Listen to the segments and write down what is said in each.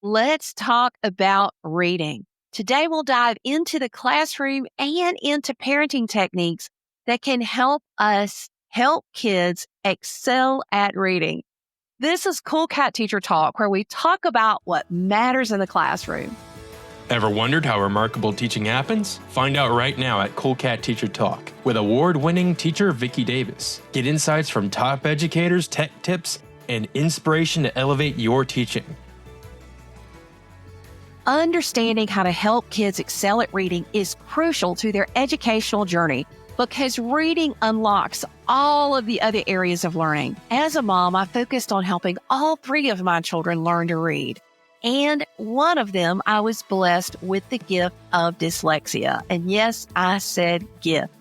Let's talk about reading. Today, we'll dive into the classroom and into parenting techniques that can help us help kids excel at reading. This is Cool Cat Teacher Talk, where we talk about what matters in the classroom. Ever wondered how remarkable teaching happens? Find out right now at Cool Cat Teacher Talk with award-winning teacher Vicki Davis. Get insights from top educators, tech tips, and inspiration to elevate your teaching. Understanding how to help kids excel at reading is crucial to their educational journey because reading unlocks all of the other areas of learning. As a mom, I focused on helping all three of my children learn to read. And one of them, I was blessed with the gift of dyslexia. And yes, I said gift.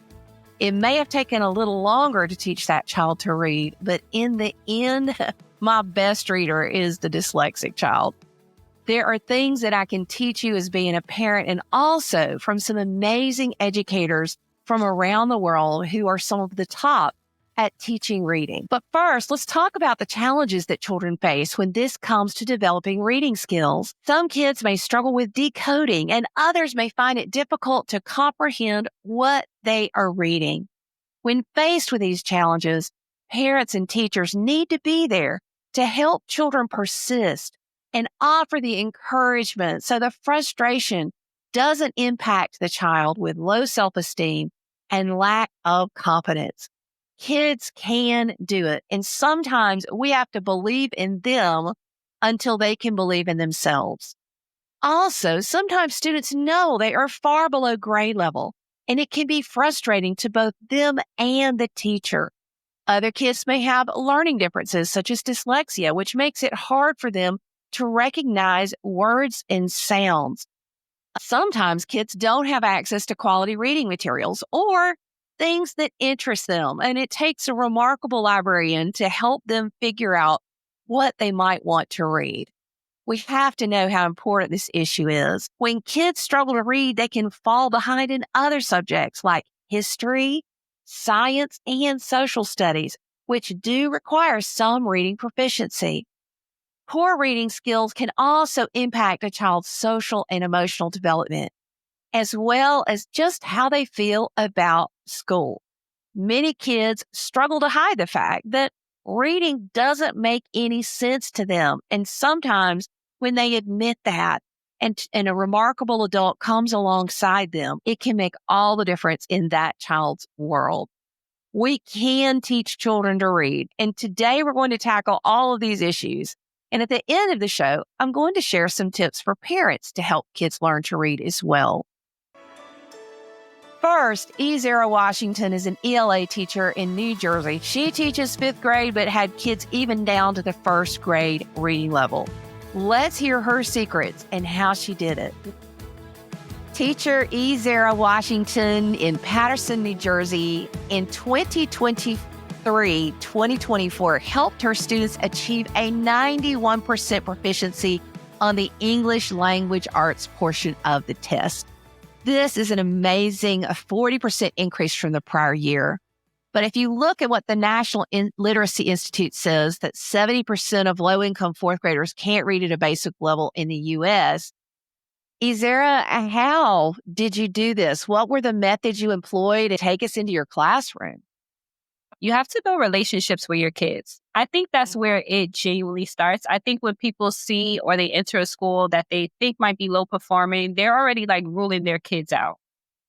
It may have taken a little longer to teach that child to read, but in the end, my best reader is the dyslexic child. There are things that I can teach you as being a parent and also from some amazing educators from around the world who are some of the top at teaching reading. But first, let's talk about the challenges that children face when this comes to developing reading skills. Some kids may struggle with decoding, and others may find it difficult to comprehend what they are reading. When faced with these challenges, parents and teachers need to be there to help children persist and offer the encouragement so the frustration doesn't impact the child with low self-esteem and lack of confidence. Kids can do it, and sometimes we have to believe in them until they can believe in themselves. Also, sometimes students know they are far below grade level, and it can be frustrating to both them and the teacher. Other kids may have learning differences, such as dyslexia, which makes it hard for them to recognize words and sounds. Sometimes kids don't have access to quality reading materials or things that interest them, and it takes a remarkable librarian to help them figure out what they might want to read. We have to know how important this issue is. When kids struggle to read, they can fall behind in other subjects like history, science, and social studies, which do require some reading proficiency. Poor reading skills can also impact a child's social and emotional development, as well as just how they feel about school. Many kids struggle to hide the fact that reading doesn't make any sense to them. And sometimes when they admit that and a remarkable adult comes alongside them, it can make all the difference in that child's world. We can teach children to read. And today we're going to tackle all of these issues. And at the end of the show, I'm going to share some tips for parents to help kids learn to read as well. First, Ezera Washington is an ELA teacher in New Jersey. She teaches 5th grade, but had kids even down to the 1st grade reading level. Let's hear her secrets and how she did it. Teacher Ezera Washington in Paterson, New Jersey, in 2023-2024, helped her students achieve a 91% proficiency on the English language arts portion of the test. This is an amazing 40% increase from the prior year. But if you look at what the National Literacy Institute says, that 70% of low-income 4th graders can't read at a basic level in the U.S., Ezera, how did you do this? What were the methods you employed to take us into your classroom? You have to build relationships with your kids. I think that's where it genuinely starts. I think when people see or they enter a school that they think might be low performing, they're already like ruling their kids out.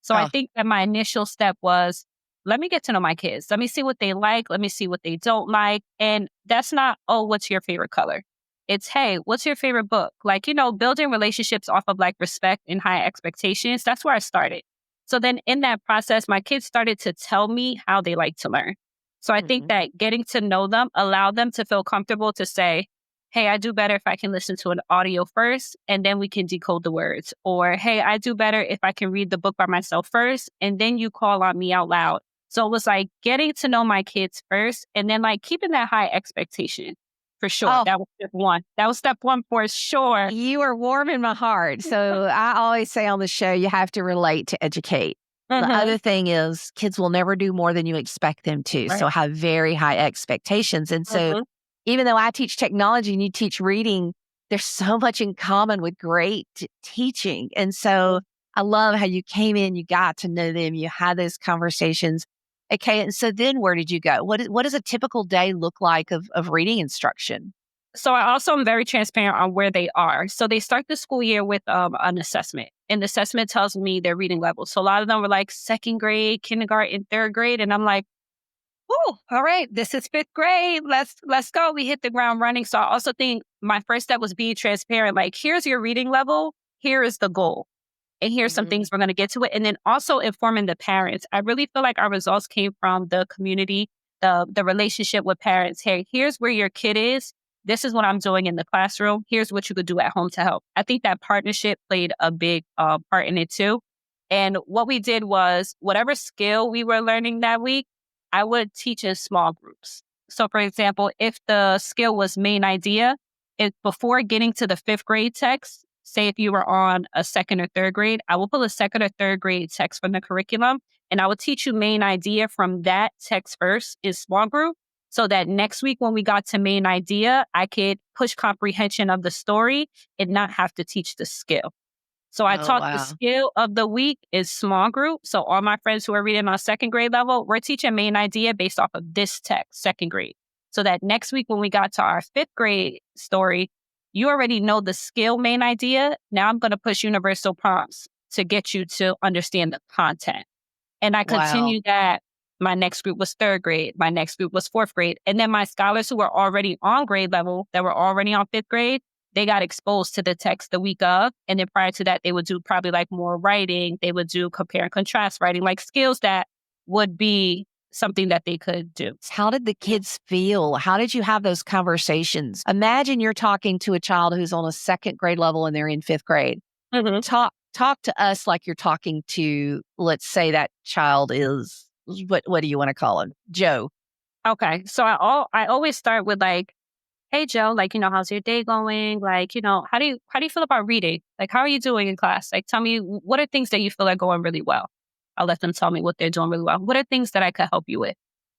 So I think that my initial step was, let me get to know my kids. Let me see what they like. Let me see what they don't like. And that's not, oh, what's your favorite color? It's, hey, what's your favorite book? Like, building relationships off of like respect and high expectations. That's where I started. So then in that process, my kids started to tell me how they like to learn. So I think that getting to know them allowed them to feel comfortable to say, hey, I do better if I can listen to an audio first and then we can decode the words. Or, hey, I do better if I can read the book by myself first and then you call on me out loud. So it was like getting to know my kids first and then like keeping that high expectation for sure. Oh. That was step one. That was step one for sure. You are warm in my heart. So I always say on the show, you have to relate to educate. The other thing is kids will never do more than you expect them to. Right. So have very high expectations. And so even though I teach technology and you teach reading, there's so much in common with great teaching. And so I love how you came in, you got to know them, you had those conversations. Okay. And so then where did you go? What does a typical day look like of reading instruction? So I also am very transparent on where they are. So they start the school year with an assessment, and the assessment tells me their reading level. So a lot of them were like second grade, kindergarten, third grade, and I'm like, oh, all right, this is fifth grade. Let's go. We hit the ground running. So I also think my first step was being transparent. Like, here's your reading level. Here is the goal. And here's some things we're going to get to it. And then also informing the parents. I really feel like our results came from the community, the relationship with parents. Hey, here's where your kid is. This is what I'm doing in the classroom. Here's what you could do at home to help. I think that partnership played a big part in it too. And what we did was whatever skill we were learning that week, I would teach in small groups. So for example, if the skill was main idea, before getting to the fifth grade text, say if you were on a second or third grade, I will pull a second or third grade text from the curriculum, and I will teach you main idea from that text first in small group, so that next week when we got to main idea, I could push comprehension of the story and not have to teach the skill. So I Oh, taught the wow. skill of the week is small group. So all my friends who are reading on second grade level, we're teaching main idea based off of this text, second grade. So that next week when we got to our fifth grade story, you already know the skill main idea. Now I'm going to push universal prompts to get you to understand the content. And I Wow. continued that. My next group was third grade. My next group was fourth grade. And then my scholars who were already on grade level, that were already on fifth grade, they got exposed to the text the week of. And then prior to that, they would do probably like more writing. They would do compare and contrast writing, like skills that would be something that they could do. How did the kids feel? How did you have those conversations? Imagine you're talking to a child who's on a second grade level and they're in fifth grade. Mhm. Talk to us like you're talking to, let's say that child is, what do you want to call him? Joe. Okay. So I always start with like, hey Joe, like, how's your day going? Like, how do you feel about reading? Like, how are you doing in class? Like, tell me, what are things that you feel are going really well? I'll let them tell me what they're doing really well. What are things that I could help you with?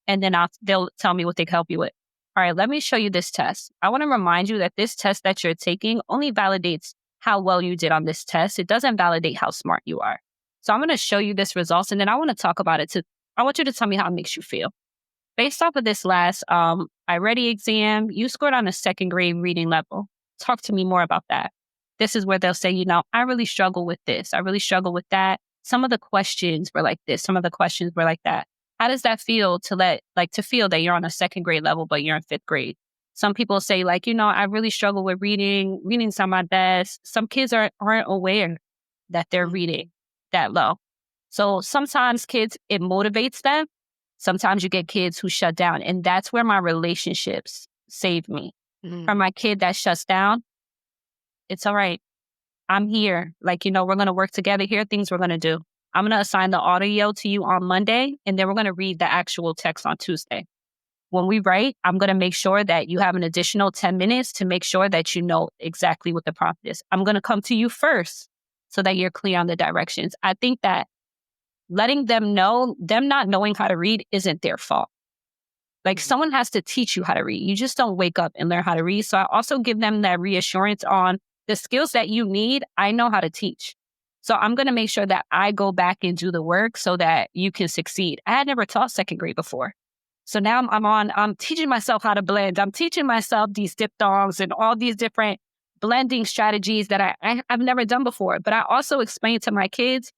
And then they'll tell me what they can help you with. All right, let me show you this test. I want to remind you that this test that you're taking only validates how well you did on this test. It doesn't validate how smart you are. So I'm going to show you this results, and then I want to talk about it too. I want you to tell me how it makes you feel. Based off of this last iReady exam, you scored on a second grade reading level. Talk to me more about that. This is where they'll say, I really struggle with this. I really struggle with that. Some of the questions were like this. Some of the questions were like that. How does that feel to feel that you're on a second grade level, but you're in fifth grade? Some people say like, I really struggle with reading. Reading's not my best. Some kids aren't aware that they're reading that low. So sometimes kids, it motivates them. Sometimes you get kids who shut down, and that's where my relationships save me. Mm. From my kid that shuts down, it's all right. I'm here. Like, we're going to work together. Here are things we're going to do. I'm going to assign the audio to you on Monday, and then we're going to read the actual text on Tuesday. When we write, I'm going to make sure that you have an additional 10 minutes to make sure that you know exactly what the prompt is. I'm going to come to you first so that you're clear on the directions. I think that letting them know, them not knowing how to read isn't their fault. Like someone has to teach you how to read. You just don't wake up and learn how to read. So I also give them that reassurance on the skills that you need. I know how to teach. So I'm going to make sure that I go back and do the work so that you can succeed. I had never taught second grade before. So now I'm teaching myself how to blend. I'm teaching myself these diphthongs and all these different blending strategies that I've never done before. But I also explain to my kids,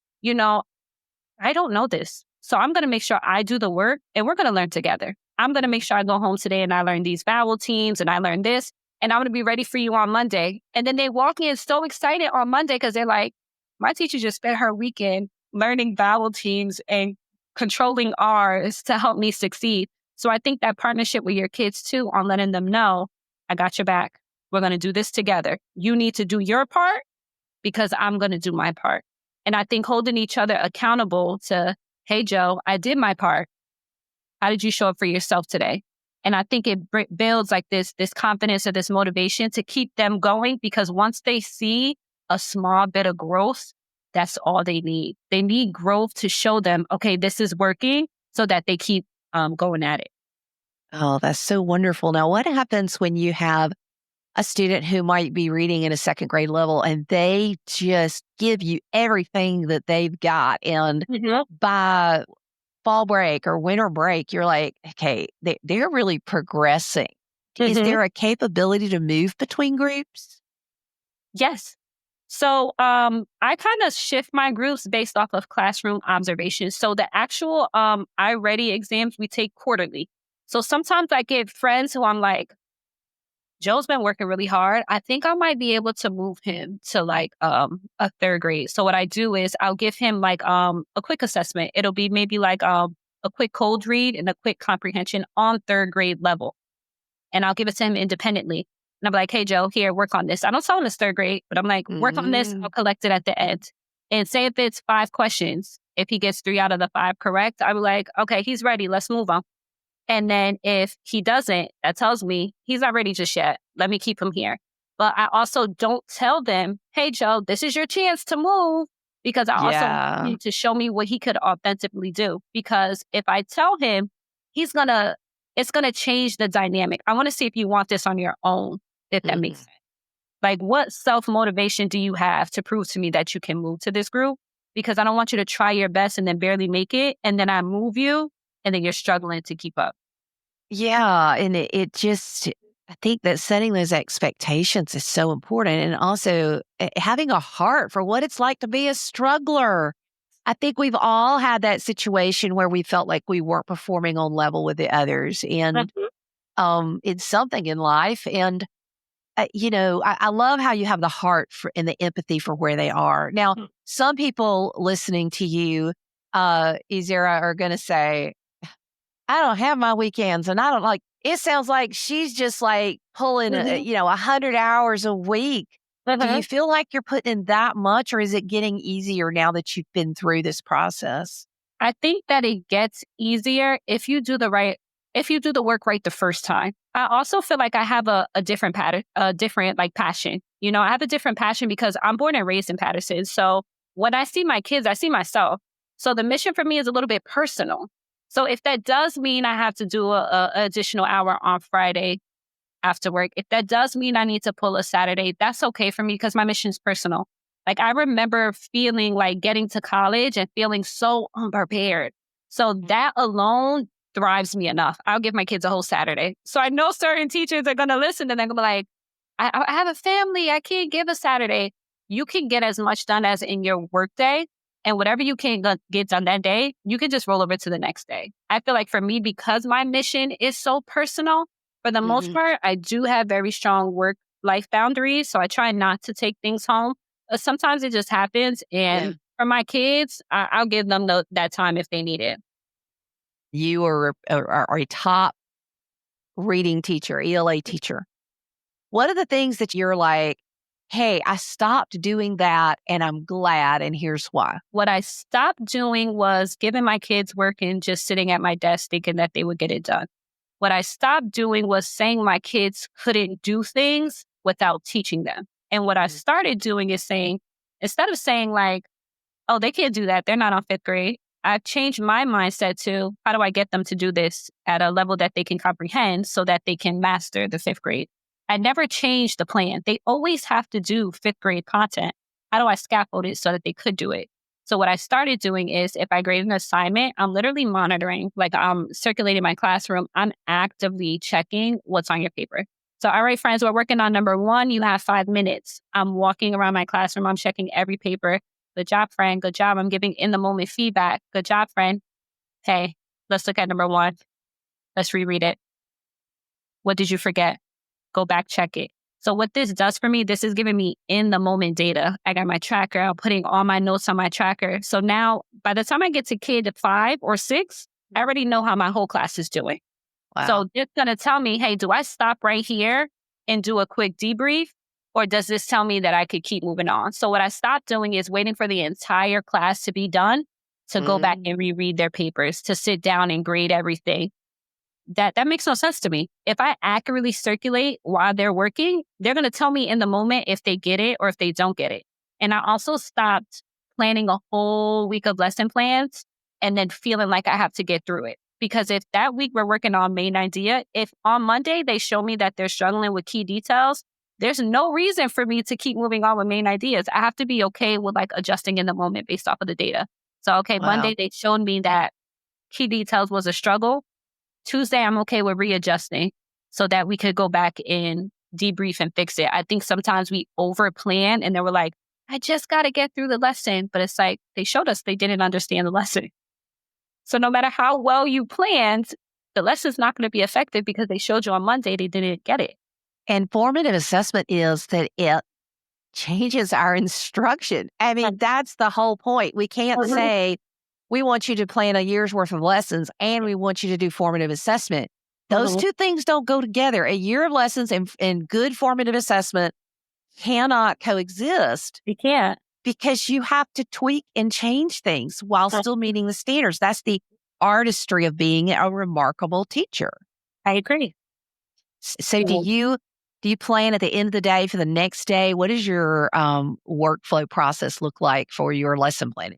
I don't know this. So I'm going to make sure I do the work and we're going to learn together. I'm going to make sure I go home today and I learn these vowel teams and I learn this, and I'm going to be ready for you on Monday. And then they walk in so excited on Monday because they're like, my teacher just spent her weekend learning vowel teams and controlling R's to help me succeed. So I think that partnership with your kids too, on letting them know, I got your back. We're going to do this together. You need to do your part because I'm going to do my part. And I think holding each other accountable to, hey, Joe, I did my part. How did you show up for yourself today? And I think it builds like this confidence or this motivation to keep them going, because once they see a small bit of growth, that's all they need. They need growth to show them, okay, this is working, so that they keep going at it. Oh, that's so wonderful. Now, what happens when you have a student who might be reading in a second grade level and they just give you everything that they've got. And by fall break or winter break, you're like, okay, they're really progressing. Is there a capability to move between groups? Yes. So I kind of shift my groups based off of classroom observations. So the actual iReady exams we take quarterly. So sometimes I get friends who I'm like, Joe's been working really hard. I think I might be able to move him to like a third grade. So what I do is I'll give him like a quick assessment. It'll be maybe like a quick cold read and a quick comprehension on third grade level. And I'll give it to him independently. And I'm like, hey, Joe, here, work on this. I don't tell him it's third grade, but I'm like, work on this. I'll collect it at the end. And say if it's 5 questions, if he gets 3 out of the 5 correct, I'll be like, okay, he's ready. Let's move on. And then if he doesn't, that tells me he's not ready just yet. Let me keep him here. But I also don't tell them, hey, Joe, this is your chance to move, because I also want him to show me what he could authentically do. Because if I tell him, it's going to change the dynamic. I want to see if you want this on your own, if that makes sense. Like, what self-motivation do you have to prove to me that you can move to this group? Because I don't want you to try your best and then barely make it. And then I move you and then you're struggling to keep up. Yeah. And it just, I think that setting those expectations is so important. And also having a heart for what it's like to be a struggler. I think we've all had that situation where we felt like we weren't performing on level with the others. And it's something in life. And, I love how you have the heart for and the empathy for where they are. Now, some people listening to you, Ezera, are going to say, I don't have my weekends, and I don't like. It sounds like she's just like pulling, 100 hours a week. Do you feel like you're putting in that much, or is it getting easier now that you've been through this process? I think that it gets easier if you do the work right the first time. I also feel like I have a different pattern, a different like passion. I have a different passion because I'm born and raised in Patterson. So when I see my kids, I see myself. So the mission for me is a little bit personal. So if that does mean I have to do a additional hour on Friday after work, if that does mean I need to pull a Saturday, that's okay for me because my mission is personal. Like, I remember feeling like getting to college and feeling so unprepared. So that alone drives me enough. I'll give my kids a whole Saturday. So I know certain teachers are going to listen and they're going to be like, I have a family. I can't give a Saturday. You can get as much done as in your workday. And whatever you can get done that day, you can just roll over to the next day. I feel like for me, because my mission is so personal, for the most part, I do have very strong work-life boundaries. So I try not to take things home. Sometimes it just happens. And for my kids, I'll give them that time if they need it. You are a top reading teacher, ELA teacher. What are the things that you're like, hey, I stopped doing that and I'm glad, and here's why? What I stopped doing was giving my kids work and just sitting at my desk thinking that they would get it done. What I stopped doing was saying my kids couldn't do things without teaching them. And what I started doing is saying, instead of saying like, oh, they can't do that, they're not on 5th grade, I've changed my mindset to, how do I get them to do this at a level that they can comprehend so that they can master the 5th grade? I never changed the plan. They always have to do 5th grade content. How do I scaffold it so that they could do it? So what I started doing is, if I grade an assignment, I'm literally monitoring, like I'm circulating my classroom. I'm actively checking what's on your paper. So, all right, friends, we're working on number 1. You have 5 minutes. I'm walking around my classroom. I'm checking every paper. Good job, friend. Good job. I'm giving in the moment feedback. Good job, friend. Hey, let's look at number 1. Let's reread it. What did you forget? Go back, check it. So what this does for me, this is giving me in the moment data. I got my tracker. I'm putting all my notes on my tracker. So now by the time I get to kid 5 or 6, I already know how my whole class is doing. Wow. So it's going to tell me, hey, do I stop right here and do a quick debrief? Or does this tell me that I could keep moving on? So what I stopped doing is waiting for the entire class to be done to go back and reread their papers, to sit down and grade everything. That makes no sense to me. If I accurately circulate while they're working, they're going to tell me in the moment if they get it or if they don't get it. And I also stopped planning a whole week of lesson plans and then feeling like I have to get through it. Because if that week we're working on main idea, if on Monday they show me that they're struggling with key details, there's no reason for me to keep moving on with main ideas. I have to be okay with like adjusting in the moment based off of the data. So, okay, Wow. Monday, they showed me that key details was a struggle. Tuesday, I'm okay with readjusting so that we could go back and debrief and fix it. I think sometimes we over plan and then we're like, I just got to get through the lesson. But it's like, they showed us they didn't understand the lesson. So no matter how well you planned, the lesson's not going to be effective because they showed you on Monday they didn't get it. And formative assessment is that it changes our instruction. I mean, that's the whole point. We can't say, we want you to plan a year's worth of lessons and we want you to do formative assessment. Those two things don't go together. A year of lessons and good formative assessment cannot coexist. You can't. Because you have to tweak and change things while still meeting the standards. That's the artistry of being a remarkable teacher. I agree. So do you plan at the end of the day for the next day? What does your workflow process look like for your lesson planning?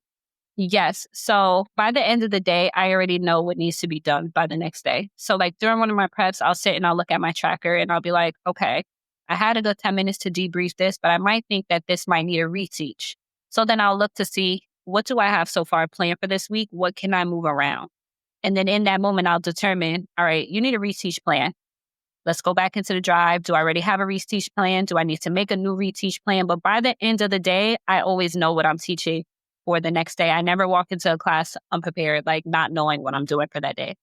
Yes. So by the end of the day, I already know what needs to be done by the next day. So like during one of my preps, I'll sit and I'll look at my tracker and I'll be like, okay, I had a good 10 minutes to debrief this, but I might think that this might need a reteach. So then I'll look to see, what do I have so far planned for this week? What can I move around? And then in that moment, I'll determine, all right, you need a reteach plan. Let's go back into the drive. Do I already have a reteach plan? Do I need to make a new reteach plan? But by the end of the day, I always know what I'm teaching for the next day. I never walk into a class unprepared, like not knowing what I'm doing for that day.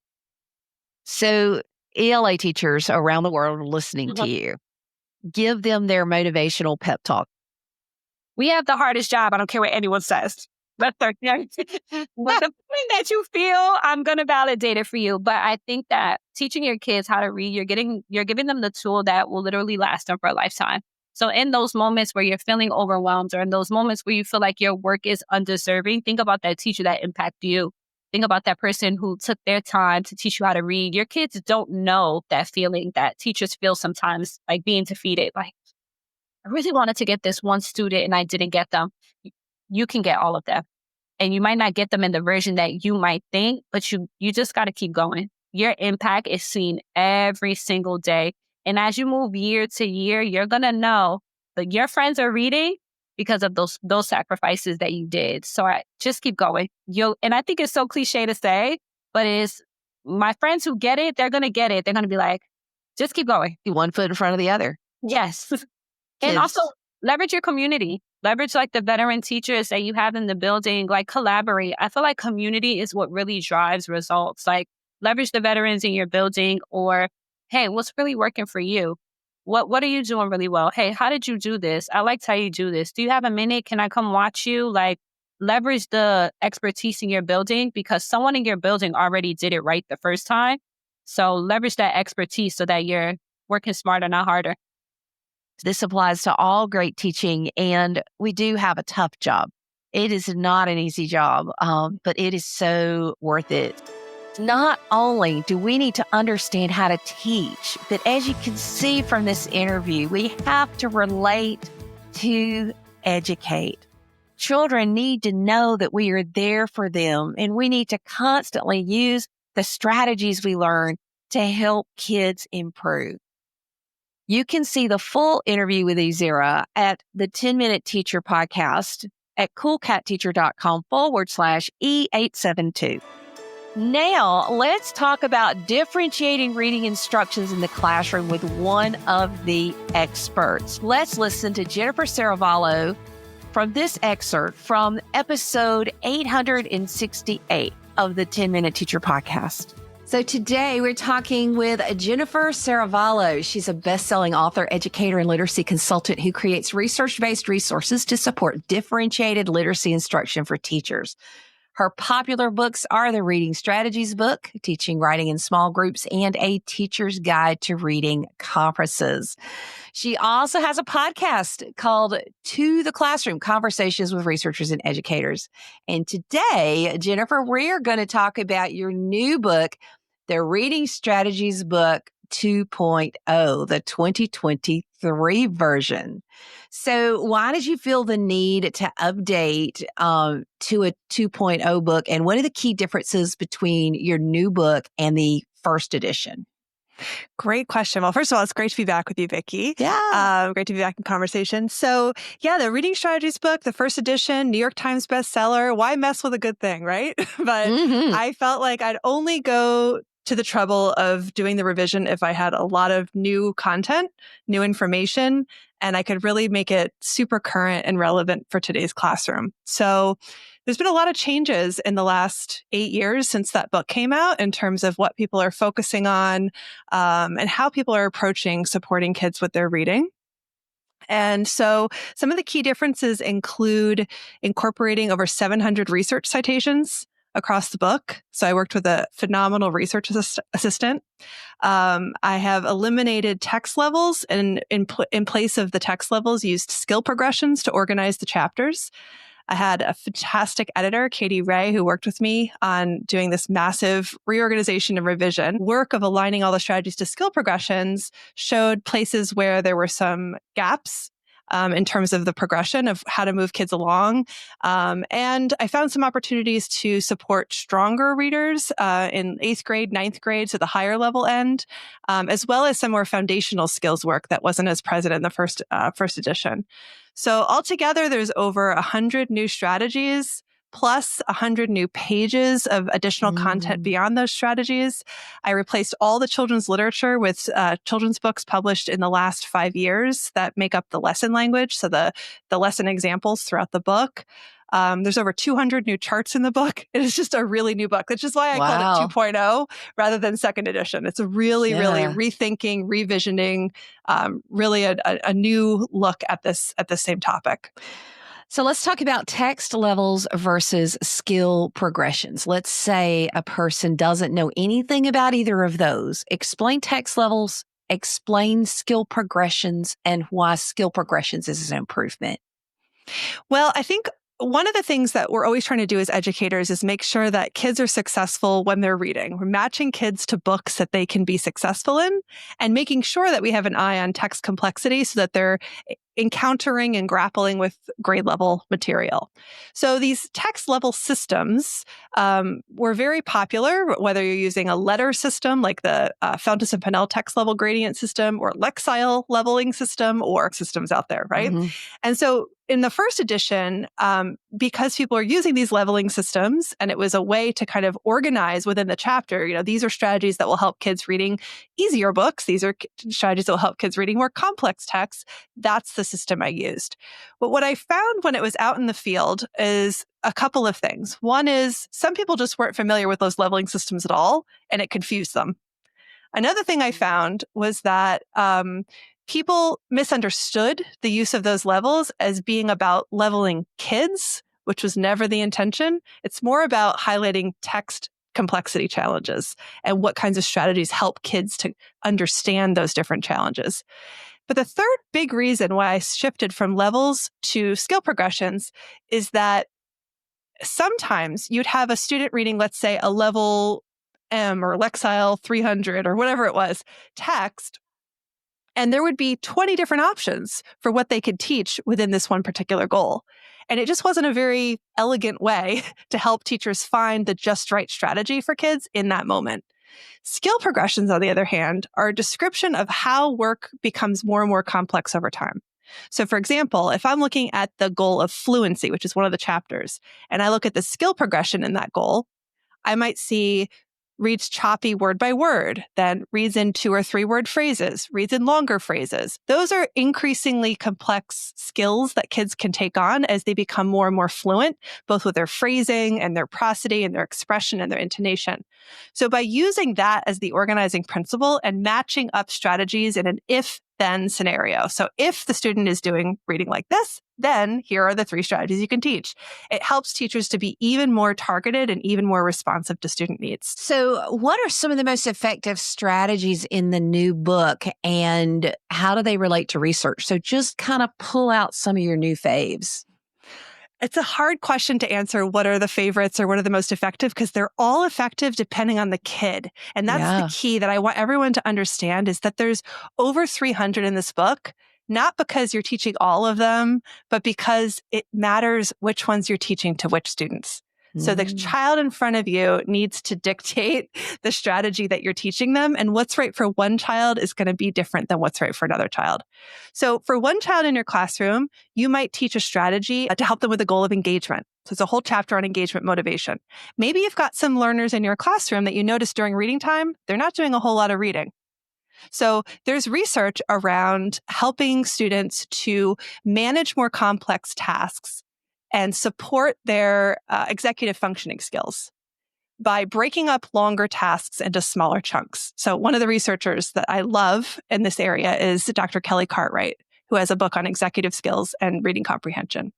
So ELA teachers around the world are listening to you. Give them their motivational pep talk. We have the hardest job. I don't care what anyone says. But the point that you feel, I'm going to validate it for you. But I think that teaching your kids how to read, you're giving them the tool that will literally last them for a lifetime. So in those moments where you're feeling overwhelmed or in those moments where you feel like your work is undeserving, think about that teacher that impacted you. Think about that person who took their time to teach you how to read. Your kids don't know that feeling that teachers feel sometimes, like being defeated. Like, I really wanted to get this one student and I didn't get them. You can get all of them. And you might not get them in the version that you might think, but you just got to keep going. Your impact is seen every single day. And as you move year to year, you're going to know that your friends are reading because of those sacrifices that you did. So I just keep going. And I think it's so cliche to say, but it is, my friends who get it, they're going to get it. They're going to be like, just keep going. One foot in front of the other. Yes. And also leverage your community. Leverage like the veteran teachers that you have in the building, like collaborate. I feel like community is what really drives results. Like leverage the veterans in your building, or, hey, what's really working for you? What are you doing really well? Hey, how did you do this? I liked how you do this. Do you have a minute? Can I come watch you? Like leverage the expertise in your building because someone in your building already did it right the first time. So leverage that expertise so that you're working smarter, not harder. This applies to all great teaching, and we do have a tough job. It is not an easy job, but it is so worth it. Not only do we need to understand how to teach, but as you can see from this interview, we have to relate to educate. Children need to know that we are there for them, and we need to constantly use the strategies we learn to help kids improve. You can see the full interview with Ezera at the 10-Minute Teacher podcast at coolcatteacher.com/E872. Now, let's talk about differentiating reading instructions in the classroom with one of the experts. Let's listen to Jennifer Serravallo from this excerpt from episode 868 of the 10-Minute Teacher podcast. So today we're talking with Jennifer Serravallo. She's a best-selling author, educator, and literacy consultant who creates research-based resources to support differentiated literacy instruction for teachers. Her popular books are the Reading Strategies book, Teaching Writing in Small Groups, and A Teacher's Guide to Reading Conferences. She also has a podcast called To the Classroom, Conversations with Researchers and Educators. And today, Jennifer, we're going to talk about your new book, the Reading Strategies book 2.0, the 2023 version. So why did you feel the need to update to a 2.0 book? And what are the key differences between your new book and the first edition? Great question. Well, first of all, it's great to be back with you, Vicki. Yeah. Great to be back in conversation. So yeah, the Reading Strategies book, the first edition, New York Times bestseller. Why mess with a good thing, right? But I felt like I'd only go to the trouble of doing the revision if I had a lot of new content, new information, and I could really make it super current and relevant for today's classroom. So there's been a lot of changes in the last 8 years since that book came out in terms of what people are focusing on and how people are approaching supporting kids with their reading. And so some of the key differences include incorporating over 700 research citations across the book. So I worked with a phenomenal research assistant. I have eliminated text levels and in place of the text levels, used skill progressions to organize the chapters. I had a fantastic editor, Katie Ray, who worked with me on doing this massive reorganization and revision. Work of aligning all the strategies to skill progressions showed places where there were some gaps in terms of the progression of how to move kids along. And I found some opportunities to support stronger readers in 8th grade, 9th grade, so the higher level end, as well as some more foundational skills work that wasn't as present in the first edition. So altogether, there's over 100 new strategies, plus 100 new pages of additional content beyond those strategies. I replaced all the children's literature with children's books published in the last 5 years that make up the lesson language, so the lesson examples throughout the book. There's over 200 new charts in the book. It is just a really new book, which is why I called it 2.0 rather than second edition. It's a really rethinking, revisioning, really a new look at this same topic. So let's talk about text levels versus skill progressions. Let's say a person doesn't know anything about either of those. Explain text levels, explain skill progressions, and why skill progressions is an improvement. Well, I think one of the things that we're always trying to do as educators is make sure that kids are successful when they're reading. We're matching kids to books that they can be successful in and making sure that we have an eye on text complexity so that they're encountering and grappling with grade level material. So these text level systems were very popular, whether you're using a letter system like the Fountas and Pinnell text level gradient system or Lexile leveling system or systems out there, right? And so in the first edition, because people are using these leveling systems and it was a way to kind of organize within the chapter, these are strategies that will help kids reading easier books. These are strategies that will help kids reading more complex texts. That's the system I used. But what I found when it was out in the field is a couple of things. One is some people just weren't familiar with those leveling systems at all, and it confused them. Another thing I found was that people misunderstood the use of those levels as being about leveling kids, which was never the intention. It's more about highlighting text complexity challenges and what kinds of strategies help kids to understand those different challenges. But the third big reason why I shifted from levels to skill progressions is that sometimes you'd have a student reading, let's say, a level M or Lexile 300 or whatever it was, text, and there would be 20 different options for what they could teach within this one particular goal. And it just wasn't a very elegant way to help teachers find the just right strategy for kids in that moment. Skill progressions, on the other hand, are a description of how work becomes more and more complex over time. So, for example, if I'm looking at the goal of fluency, which is one of the chapters, and I look at the skill progression in that goal, I might see reads choppy word by word, then reads in 2 or 3 word phrases, reads in longer phrases. Those are increasingly complex skills that kids can take on as they become more and more fluent, both with their phrasing and their prosody and their expression and their intonation. So by using that as the organizing principle and matching up strategies in an if-then scenario. So if the student is doing reading like this, then here are the 3 strategies you can teach. It helps teachers to be even more targeted and even more responsive to student needs. So what are some of the most effective strategies in the new book and how do they relate to research? So just kind of pull out some of your new faves. It's a hard question to answer what are the favorites or what are the most effective because they're all effective depending on the kid. And that's the key that I want everyone to understand is that there's over 300 in this book, not because you're teaching all of them, but because it matters which ones you're teaching to which students. So the child in front of you needs to dictate the strategy that you're teaching them. And what's right for one child is going to be different than what's right for another child. So for one child in your classroom, you might teach a strategy to help them with the goal of engagement. So it's a whole chapter on engagement motivation. Maybe you've got some learners in your classroom that you notice during reading time, they're not doing a whole lot of reading. So there's research around helping students to manage more complex tasks and support their executive functioning skills by breaking up longer tasks into smaller chunks. So one of the researchers that I love in this area is Dr. Kelly Cartwright, who has a book on executive skills and reading comprehension.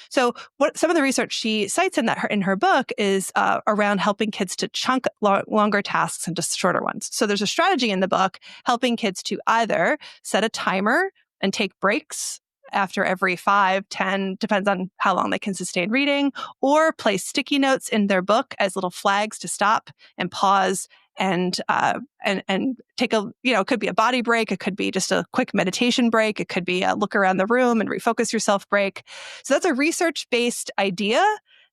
So what some of the research she cites in her book is around helping kids to chunk longer tasks into shorter ones. So there's a strategy in the book helping kids to either set a timer and take breaks after every 5, 10, depends on how long they can sustain reading, or place sticky notes in their book as little flags to stop and pause and take a, it could be a body break. It could be just a quick meditation break. It could be a look around the room and refocus yourself break. So that's a research-based idea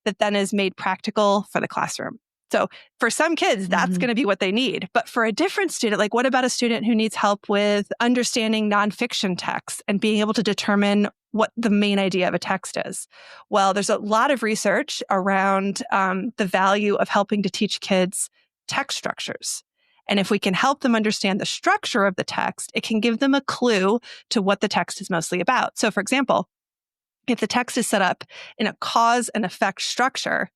that then is made practical for the classroom. So for some kids, that's going to be what they need. But for a different student, like what about a student who needs help with understanding nonfiction text and being able to determine what the main idea of a text is? Well, there's a lot of research around the value of helping to teach kids text structures. And if we can help them understand the structure of the text, it can give them a clue to what the text is mostly about. So for example, if the text is set up in a cause and effect structure,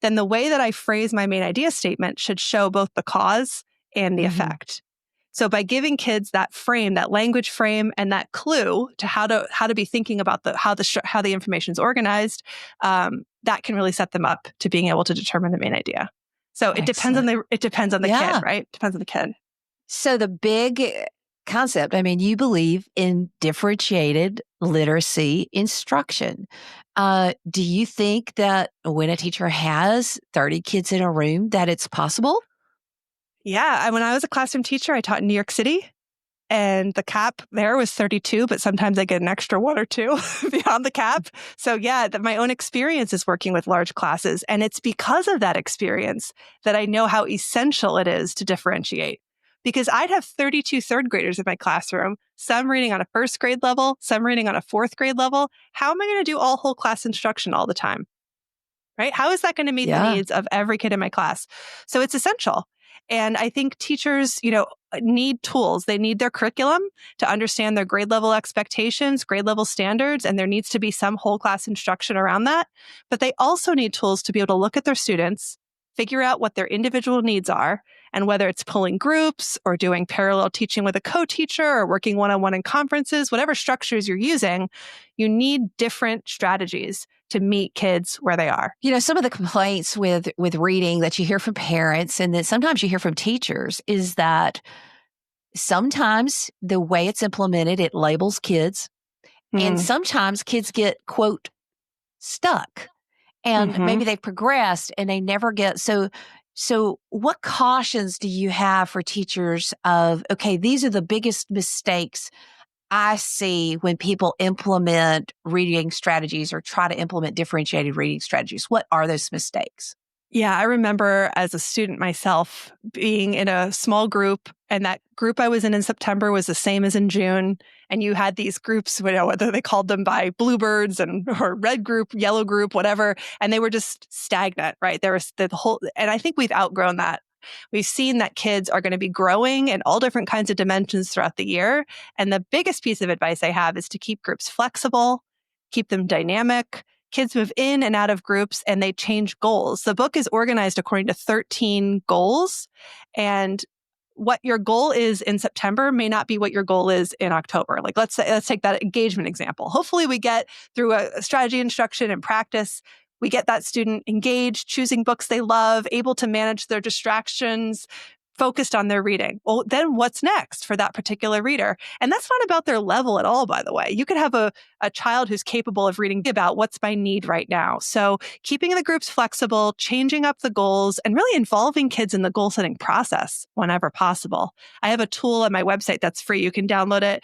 then the way that I phrase my main idea statement should show both the cause and the effect. So by giving kids that frame, that language frame, and that clue to how to be thinking about how the information is organized, that can really set them up to being able to determine the main idea. So it depends on the kid, right? Depends on the kid. So the big concept, you believe in differentiated literacy instruction. Do you think that when a teacher has 30 kids in a room that it's possible? Yeah. When I was a classroom teacher, I taught in New York City. And the cap there was 32, but sometimes I get an extra 1 or 2 beyond the cap. So yeah, my own experience is working with large classes. And it's because of that experience that I know how essential it is to differentiate. Because I'd have 32 third graders in my classroom, some reading on a first grade level, some reading on a fourth grade level. How am I going to do all whole class instruction all the time? Right? How is that going to meet the needs of every kid in my class? So it's essential. And I think teachers, need tools. They need their curriculum to understand their grade level expectations, grade level standards, and there needs to be some whole class instruction around that. But they also need tools to be able to look at their students, figure out what their individual needs are, and whether it's pulling groups or doing parallel teaching with a co-teacher or working one-on-one in conferences, whatever structures you're using, you need different strategies to meet kids where they are. Some of the complaints with reading that you hear from parents and that sometimes you hear from teachers is that sometimes the way it's implemented, it labels kids. And sometimes kids get, quote, stuck. And maybe they've progressed and they never get. So what cautions do you have for teachers of, okay, these are the biggest mistakes I see when people implement reading strategies or try to implement differentiated reading strategies? What are those mistakes? Yeah, I remember as a student myself being in a small group, and that group I was in September was the same as in June. And you had these groups, whether they called them by bluebirds or red group, yellow group, whatever, and they were just stagnant, right? There was the whole, and I think we've outgrown that. We've seen that kids are going to be growing in all different kinds of dimensions throughout the year. And the biggest piece of advice I have is to keep groups flexible, keep them dynamic. Kids move in and out of groups and they change goals. The book is organized according to 13 goals. And what your goal is in September may not be what your goal is in October. Like let's take that engagement example. Hopefully we get through a strategy instruction and practice, we get that student engaged, choosing books they love, able to manage their distractions, focused on their reading. Well, then what's next for that particular reader? And that's not about their level at all, by the way. You could have a child who's capable of reading about what's my need right now. So keeping the groups flexible, changing up the goals, and really involving kids in the goal setting process whenever possible. I have a tool on my website that's free. You can download it.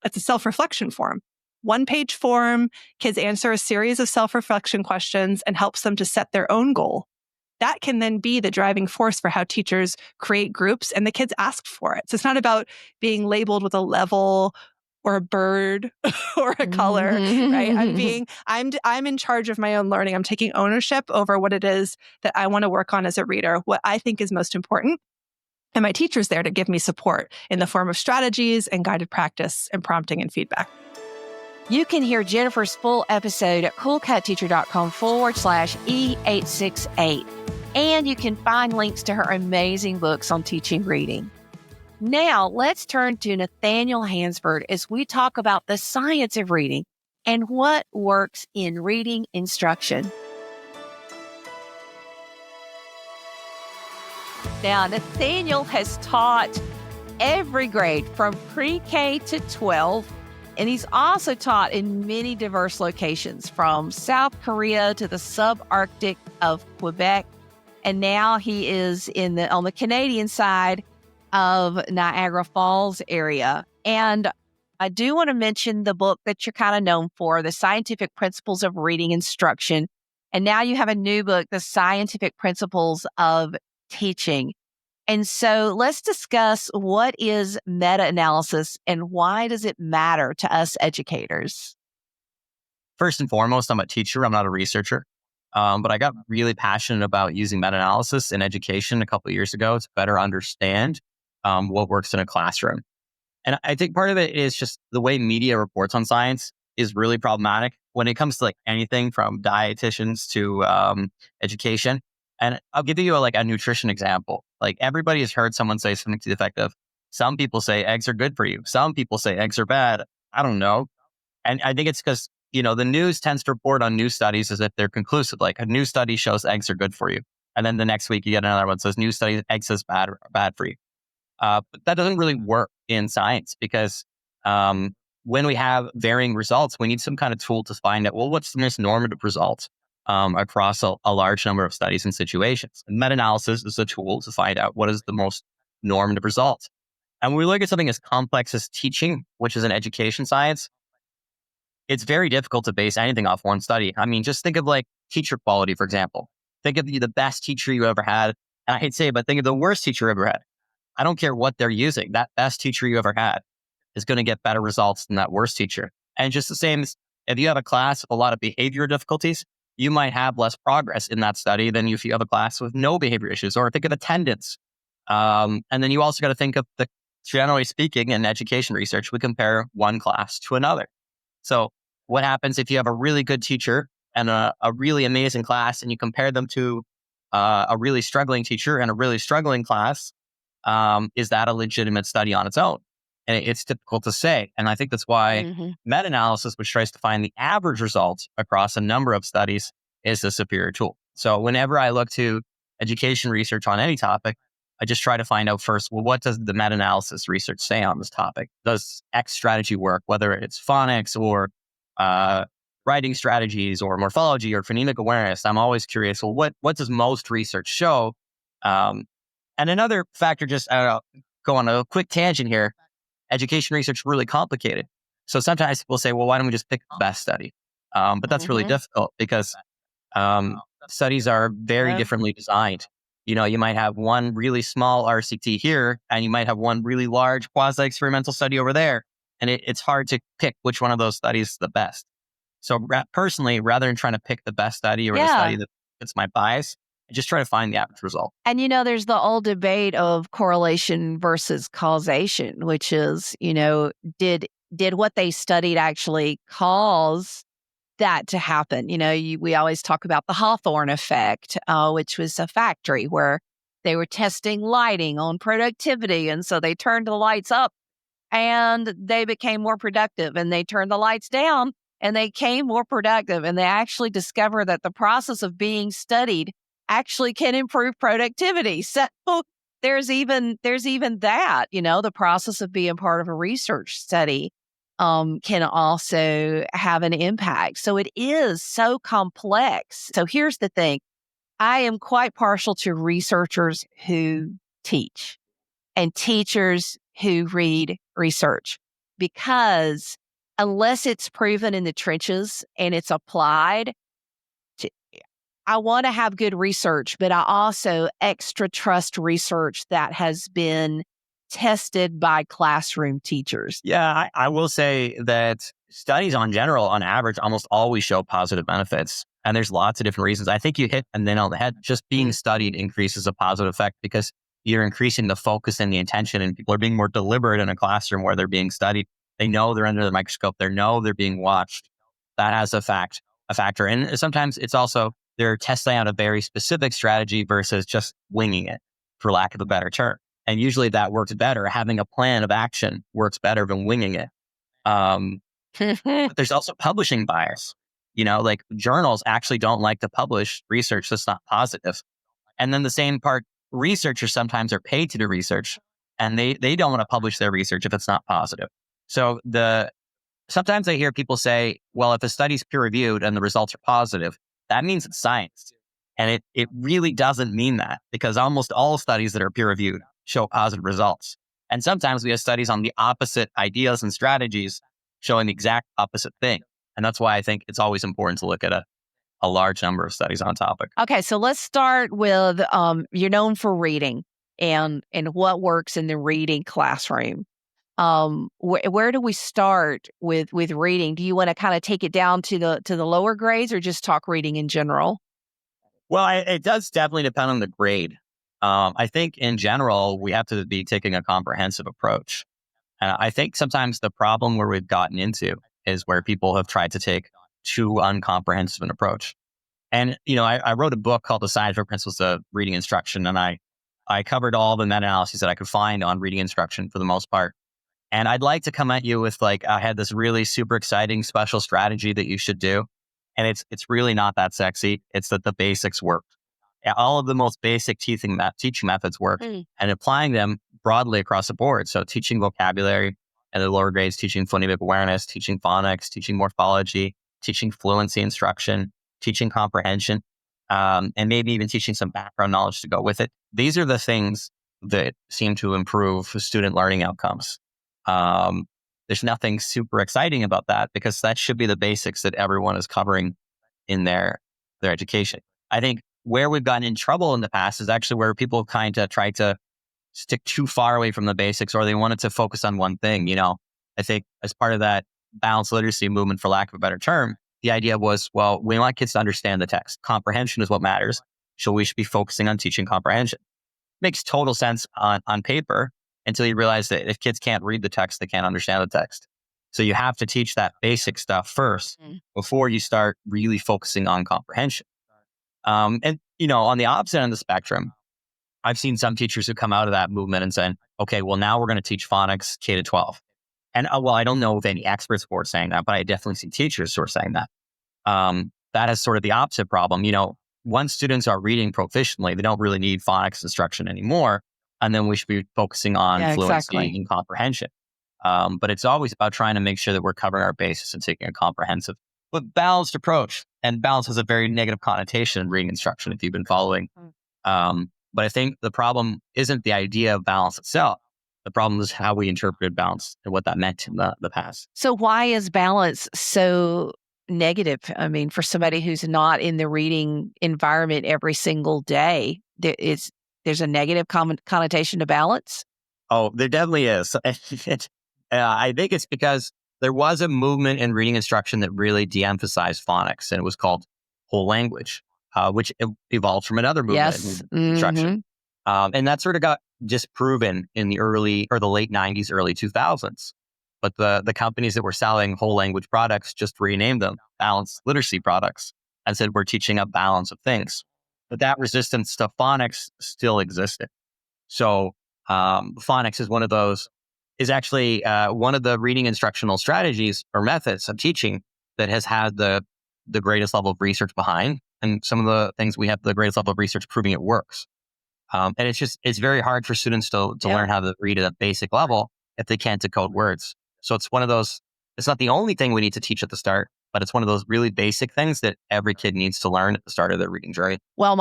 It's a self-reflection form one-page form. Kids answer a series of self-reflection questions and helps them to set their own goal. That can then be the driving force for how teachers create groups, and the kids ask for it. So it's not about being labeled with a level or a bird or a color, right? I'm in charge of my own learning. I'm taking ownership over what it is that I want to work on as a reader, what I think is most important. And my teacher's there to give me support in the form of strategies and guided practice and prompting and feedback. You can hear Jennifer's full episode at coolcatteacher.com/E868. And you can find links to her amazing books on teaching reading. Now, let's turn to Nathaniel Hansford as we talk about the science of reading and what works in reading instruction. Now, Nathaniel has taught every grade from pre-K to 12, and he's also taught in many diverse locations, from South Korea to the subarctic of Quebec, and now he is on the Canadian side of Niagara Falls area. And I do want to mention the book that you're kind of known for, The Scientific Principles of Reading Instruction. And now you have a new book, The Scientific Principles of Teaching. And so let's discuss, what is meta-analysis and why does it matter to us educators? First and foremost, I'm a teacher. I'm not a researcher. But I got really passionate about using meta-analysis in education a couple of years ago to better understand what works in a classroom. And I think part of it is just the way media reports on science is really problematic when it comes to like anything from dietitians to education. And I'll give you a nutrition example. Like, everybody has heard someone say something to the effect of, some people say eggs are good for you. Some people say eggs are bad. I don't know. And I think it's because, the news tends to report on new studies as if they're conclusive. Like, a new study shows eggs are good for you. And then the next week you get another one that says new study, eggs is bad for you. But that doesn't really work in science, because when we have varying results, we need some kind of tool to find out, well, what's the most normative result across a large number of studies and situations. And meta-analysis is a tool to find out what is the most normative result. And when we look at something as complex as teaching, which is an education science, it's very difficult to base anything off one study. I mean, just think of like teacher quality, for example. Think of the best teacher you ever had. And I hate to say it, but think of the worst teacher you ever had. I don't care what they're using. That best teacher you ever had is going to get better results than that worst teacher. And just the same as if you have a class with a lot of behavior difficulties, you might have less progress in that study than if you have a class with no behavior issues. Or think of attendance. And then you also got to think of generally speaking, in education research, we compare one class to another. So what happens if you have a really good teacher and a really amazing class, and you compare them to a really struggling teacher and a really struggling class? Is that a legitimate study on its own? And it's difficult to say. And I think that's why meta-analysis, which tries to find the average results across a number of studies, is a superior tool. So whenever I look to education research on any topic, I just try to find out first, well, what does the meta-analysis research say on this topic? Does X strategy work, whether it's phonics or writing strategies or morphology or phonemic awareness? I'm always curious, well, what does most research show? And another factor, just go on a quick tangent here, education research is really complicated. So sometimes people say, well, why don't we just pick the best study? But that's really difficult, because studies are very differently designed. You might have one really small RCT here, and you might have one really large quasi-experimental study over there. And it's hard to pick which one of those studies is the best. So personally, rather than trying to pick the best study or the study that fits my bias, I just try to find the average result. And, there's the old debate of correlation versus causation, which is, did what they studied actually cause that to happen? We always talk about the Hawthorne effect, which was a factory where they were testing lighting on productivity. And so they turned the lights up and they became more productive, and they turned the lights down and they became more productive. And they actually discovered that the process of being studied actually can improve productivity. So there's even that, the process of being part of a research study can also have an impact. So it is so complex. So here's the thing. I am quite partial to researchers who teach and teachers who read research, because unless it's proven in the trenches and it's applied, to, I want to have good research, but I also extra trust research that has been tested by classroom teachers. Yeah, I will say that studies on general, on average, almost always show positive benefits. And there's lots of different reasons. I think you hit a nail on the head. Just being studied increases a positive effect because you're increasing the focus and the attention, and people are being more deliberate in a classroom where they're being studied. They know they're under the microscope. They know they're being watched. That has a factor. And sometimes it's also they're testing out a very specific strategy versus just winging it, for lack of a better term. And usually that works better. Having a plan of action works better than winging it. But there's also publishing bias. Like journals actually don't like to publish research that's not positive. And then the same part, researchers sometimes are paid to do research and they don't want to publish their research if it's not positive. So sometimes I hear people say, well, if a study's peer reviewed and the results are positive, that means it's science. And it really doesn't mean that, because almost all studies that are peer reviewed show positive results. And sometimes we have studies on the opposite ideas and strategies showing the exact opposite thing. And that's why I think it's always important to look at a large number of studies on topic. Okay, so let's start with you're known for reading and what works in the reading classroom. Where do we start with reading? Do you want to kind of take it down to the lower grades, or just talk reading in general? Well, it does definitely depend on the grade. I think in general, we have to be taking a comprehensive approach. I think sometimes the problem where we've gotten into is where people have tried to take too uncomprehensive an approach. And, I wrote a book called The Scientific Principles of Reading Instruction, and I covered all the meta-analyses that I could find on reading instruction for the most part. And I'd like to come at you with I had this really super exciting special strategy that you should do. And it's really not that sexy. It's that the basics work. All of the most basic teaching methods work, and applying them broadly across the board. So teaching vocabulary at the lower grades, teaching phonemic awareness, teaching phonics, teaching morphology, teaching fluency instruction, teaching comprehension, and maybe even teaching some background knowledge to go with it. These are the things that seem to improve student learning outcomes. There's nothing super exciting about that, because that should be the basics that everyone is covering in their education. I think where we've gotten in trouble in the past is actually where people kind of try to stick too far away from the basics, or they wanted to focus on one thing. I think as part of that balanced literacy movement, for lack of a better term, the idea was, well, we want kids to understand the text. Comprehension is what matters. So we should be focusing on teaching comprehension. Makes total sense on paper, until you realize that if kids can't read the text, they can't understand the text. So you have to teach that basic stuff first before you start really focusing on comprehension. And, on the opposite end of the spectrum, I've seen some teachers who come out of that movement and saying, okay, well, now we're going to teach phonics K to 12. And I don't know of any experts who are saying that, but I definitely see teachers who are saying that. That is sort of the opposite problem. Once students are reading proficiently, they don't really need phonics instruction anymore. And then we should be focusing on fluency and comprehension. But it's always about trying to make sure that we're covering our bases and taking a comprehensive but balanced approach. And balance has a very negative connotation in reading instruction, if you've been following. But I think the problem isn't the idea of balance itself. The problem is how we interpreted balance and what that meant in the past. So why is balance so negative? I mean, for somebody who's not in the reading environment every single day, there's a negative connotation to balance? Oh, there definitely is. I think it's because there was a movement in reading instruction that really de-emphasized phonics, and it was called whole language, which evolved from another movement in instruction. And that sort of got disproven in the late 90s, early 2000s. But the companies that were selling whole language products just renamed them balanced literacy products and said, we're teaching a balance of things. But that resistance to phonics still existed. So phonics is actually one of the reading instructional strategies or methods of teaching that has had the greatest level of research behind, and some of the things we have the greatest level of research proving it works. And it's very hard for students to learn how to read at a basic level if they can't decode words. So it's one of those, it's not the only thing we need to teach at the start, but it's one of those really basic things that every kid needs to learn at the start of their reading journey. Well,